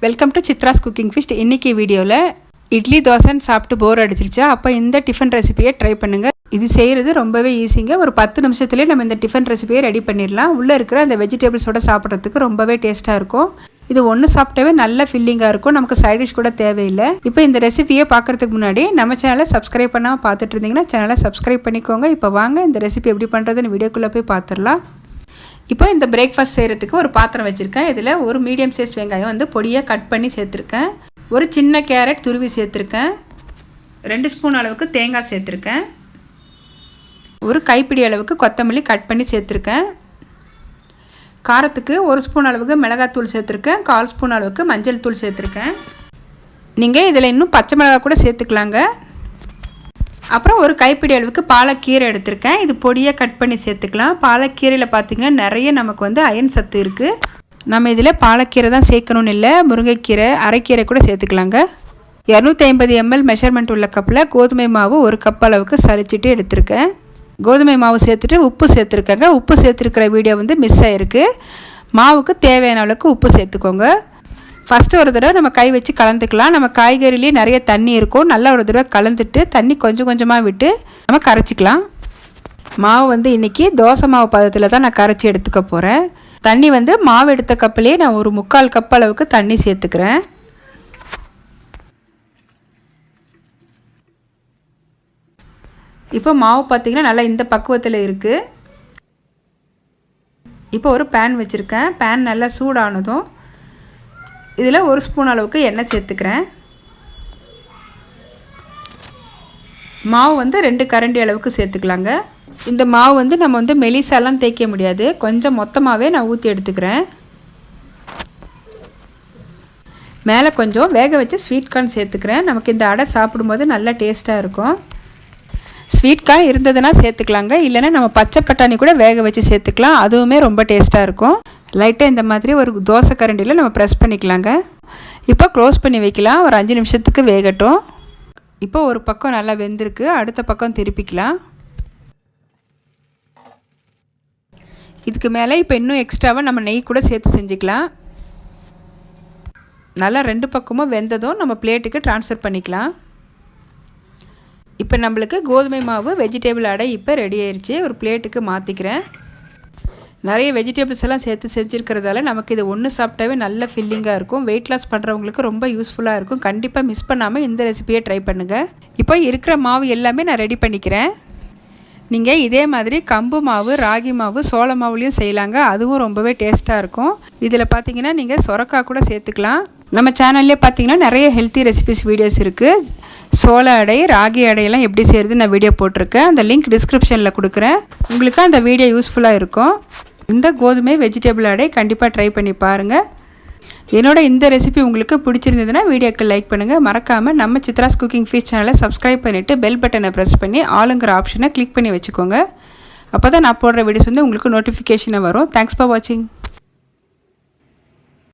Welcome to Chitra's cooking feast. இன்றைக்கி வீடியோவில் இட்லி தோசைன்னு சாப்பிட்டு போர் அடிச்சிருச்சா அப்போ இந்த டிஃபன் ரெசிபியை ட்ரை பண்ணுங்கள். இது செய்கிறது ரொம்பவே ஈஸிங்க. ஒரு 10 நிமிஷத்துலேயே நம்ம இந்த டிஃபன் ரெசிபியை ரெடி பண்ணிடலாம். உள்ளே இருக்கிற அந்த வெஜிடபிள்ஸோட சாப்பிட்றதுக்கு ரொம்பவே டேஸ்ட்டாக இருக்கும். இது ஒன்று சாப்பிட்டாவே நல்ல ஃபில்லிங்காக இருக்கும். நமக்கு சைடிஷ் கூட தேவையில்லை. இப்போ இந்த ரெசிபியை பார்க்குறதுக்கு முன்னாடி நம்ம சேனலை சப்ஸ்கிரைப் பண்ணாமல் பார்த்துட்டு இருந்தீங்கன்னா சேனலை சப்ஸ்கிரைப் பண்ணிக்கோங்க. இப்போ வாங்க இந்த ரெசிபி எப்படி பண்ணுறதுன்னு வீடியோக்குள்ளே போய் பார்த்துடலாம். இப்போ இந்த பிரேக்ஃபாஸ்ட் செய்கிறதுக்கு ஒரு பாத்திரம் வச்சுருக்கேன். இதில் ஒரு மீடியம் சைஸ் வெங்காயம் வந்து பொடியாக கட் பண்ணி சேர்த்துருக்கேன். ஒரு சின்ன கேரட் துருவி சேர்த்துருக்கேன். 2 ஸ்பூன் அளவுக்கு தேங்காய் சேர்த்துருக்கேன். ஒரு கைப்பிடி அளவுக்கு கொத்தமல்லி கட் பண்ணி சேர்த்துருக்கேன். காரத்துக்கு 1 ஸ்பூன் அளவுக்கு மிளகாத்தூள் சேர்த்துருக்கேன். 1/4 ஸ்பூன் அளவுக்கு மஞ்சள் தூள் சேர்த்துருக்கேன். நீங்கள் இதில் இன்னும் பச்சை மிளகாய் கூட சேர்த்துக்கலாங்க. அப்புறம் ஒரு கைப்பிடி அளவுக்கு பாலக்கீரை எடுத்திருக்கேன். இது பொடியாக கட் பண்ணி சேர்த்துக்கலாம். பாலக்கீரையில் பார்த்திங்கன்னா நிறைய நமக்கு வந்து அயன் சத்து இருக்குது. நம்ம இதில் பாலக்கீரை தான் சேர்க்கணும்னு இல்லை, முருங்கைக்கீரை அரைக்கீரை கூட சேர்த்துக்கலாங்க. 250 ml மெஷர்மெண்ட் உள்ள கப்பில் கோதுமை மாவு 1 கப் அளவுக்கு சலிச்சிட்டு எடுத்திருக்கேன். கோதுமை மாவு சேர்த்துட்டு உப்பு சேர்த்துருக்கேங்க. உப்பு சேர்த்துருக்கிற வீடியோ வந்து மிஸ் ஆகிருக்கு. மாவுக்கு தேவையான அளவுக்கு உப்பு சேர்த்துக்கோங்க. ஃபஸ்ட்டு ஒரு தடவை நம்ம கை வச்சு கலந்துக்கலாம். நம்ம காய்கறிலேயே நிறைய தண்ணி இருக்கும். நல்லா ஒரு தடவை கலந்துட்டு தண்ணி கொஞ்சம் கொஞ்சமாக விட்டு நம்ம கரைச்சிக்கலாம். மாவு வந்து இன்றைக்கி தோசை மாவு பதத்தில் தான் நான் கரைச்சி எடுத்துக்க போகிறேன். தண்ணி வந்து மாவு எடுத்த கப்பிலே நான் ஒரு 3/4 கப் அளவுக்கு தண்ணி சேர்த்துக்கிறேன். இப்போ மாவு பார்த்திங்கன்னா நல்லா இந்த பக்குவத்தில் இருக்குது. இப்போ ஒரு பேன் வச்சுருக்கேன். பேன் நல்லா சூடானதும் இதில் 1 ஸ்பூன் அளவுக்கு எண்ணெய் சேர்த்துக்கிறேன். மாவு வந்து 2 கரண்டி அளவுக்கு சேர்த்துக்கலாங்க. இந்த மாவு வந்து நம்ம வந்து மெலிசாலாம் தேய்க்க முடியாது. கொஞ்சம் மொத்தமாகவே நான் ஊற்றி எடுத்துக்கிறேன். மேலே கொஞ்சம் வேக வச்சு ஸ்வீட் கார்ன் சேர்த்துக்கிறேன். நமக்கு இந்த அடை சாப்பிடும்போது நல்லா டேஸ்ட்டாக இருக்கும். ஸ்வீட் கார்ன் இருந்ததுன்னா சேர்த்துக்கலாங்க. இல்லைன்னா நம்ம பச்சை பட்டாணி கூட வேக வச்சு சேர்த்துக்கலாம். அதுவுமே ரொம்ப டேஸ்ட்டாக இருக்கும். லைட்டாக இந்த மாதிரி ஒரு தோசை கரண்டியில் நம்ம ப்ரெஸ் பண்ணிக்கலாங்க. இப்போ க்ளோஸ் பண்ணி வைக்கலாம். ஒரு 5 நிமிஷத்துக்கு வேகட்டும். இப்போ ஒரு பக்கம் நல்லா வெந்திருக்கு. அடுத்த பக்கம் திருப்பிக்கலாம். இதுக்கு மேலே இப்போ இன்னும் எக்ஸ்ட்ராவாக நம்ம நெய் கூட சேர்த்து செஞ்சுக்கலாம். நல்லா 2 பக்கமும் வெந்ததும் நம்ம பிளேட்டுக்கு ட்ரான்ஸ்ஃபர் பண்ணிக்கலாம். இப்போ நம்மளுக்கு கோதுமை மாவு வெஜிடபிள் அடை இப்போ ரெடி ஆயிடுச்சு. ஒரு பிளேட்டுக்கு மாற்றிக்கிறேன். நிறைய வெஜிடபிள்ஸ் எல்லாம் சேர்த்து செஞ்சுருக்கிறதால நமக்கு இது ஒன்று சாப்பிட்டாவே நல்ல ஃபில்லிங்காக இருக்கும். வெயிட் லாஸ் பண்ணுறவங்களுக்கு ரொம்ப யூஸ்ஃபுல்லாக இருக்கும். கண்டிப்பாக மிஸ் பண்ணாமல் இந்த ரெசிபியை ட்ரை பண்ணுங்கள். இப்போ இருக்கிற மாவு எல்லாமே நான் ரெடி பண்ணிக்கிறேன். நீங்கள் இதே மாதிரி கம்பு மாவு, ராகி மாவு, சோள மாவுலேயும் செய்யலாங்க. அதுவும் ரொம்பவே டேஸ்ட்டாக இருக்கும். இதில் பார்த்தீங்கன்னா நீங்கள் சொரக்காய் கூட சேர்த்துக்கலாம். நம்ம சேனல்லே பார்த்தீங்கன்னா நிறைய ஹெல்த்தி ரெசிபிஸ் வீடியோஸ் இருக்குது. சோள அடை, ராகி அடையெல்லாம் எப்படி செய்கிறது நான் வீடியோ போட்டிருக்கேன். அந்த லிங்க் டிஸ்கிரிப்ஷனில் கொடுக்குறேன். உங்களுக்கு அந்த வீடியோ யூஸ்ஃபுல்லாக இருக்கும். இந்த கோதுமை வெஜிடபிள் அடை கண்டிப்பாக ட்ரை பண்ணி பாருங்கள். என்னோட இந்த ரெசிபி உங்களுக்கு பிடிச்சிருந்ததுன்னா வீடியோக்கு லைக் பண்ணுங்கள். மறக்காமல் நம்ம சித்ராஸ் குக்கிங் ஃபீஸ்ட் சேனலை சப்ஸ்கிரைப் பண்ணிவிட்டு பெல் பட்டனை ப்ரெஸ் பண்ணி ஆளுங்கிற ஆப்ஷனை கிளிக் பண்ணி வச்சுக்கோங்க. அப்போ தான் நான் போடுற வீடியோஸ் வந்து உங்களுக்கு நோட்டிஃபிகேஷனாக வரும். தேங்க்ஸ் ஃபார் வாட்சிங்.